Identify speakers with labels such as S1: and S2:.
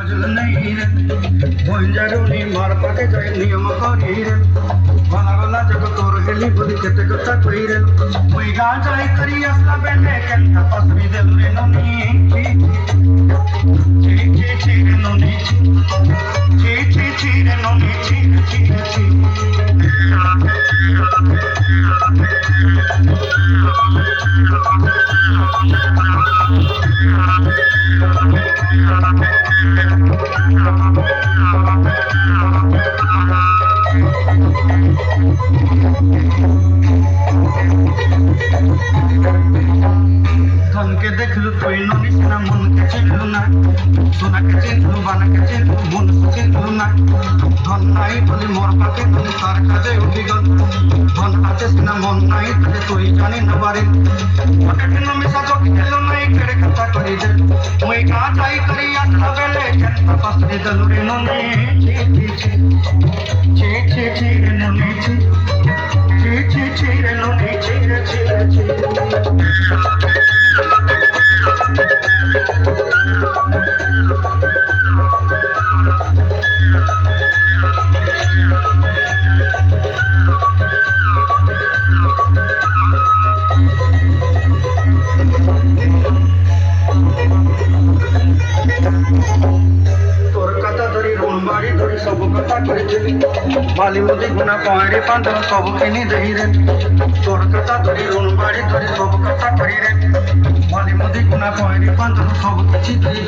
S1: কাজল নেই রে ভঞ্জারুনি মার পাকে যায় নিয়ম করি রে গলা গলা জগ তোর হেলি বলি কেতে কথা কই রে মুই গা যাই করি আসলা বেনে কেনটা পাসরি দেল রে ননি চি চি চি রে ননি চি চি চি রে ননি চি চি চি ধনকে দেখলু তুই ননিস না মনকে চিনলু না সোনাকে চিনলু বানাকে চিনলু মন চিনলু না ধন নাই বলি মোর পাকে তুমি তার কাজে উঠি গল ধন আছে সিনা মন নাই তাহলে তুই জানি না বারে ওটা কেন মিশা চোখে গেলো নাই কেড়ে কথা করি দে মুই গা যাই করি আসলা বেলে কেনটা পাসরি দেলু রে ননি চি চি চি চি চি চি রে ননি চি চি চি চি রে ননি চি রে চি রে চি তোর কথা ধরি ঋণ বাড়ি ধরি সব কথা করেছিলি মালি মুদি গুনা পয়েরে পাঁচ সব কিনি দেই রে তোর কথা ধরি ঋণ বাড়ি ধরি সব কথা করি রে মালি মুদি গুনা পয়েরে পাঁচ সব কিছু দেই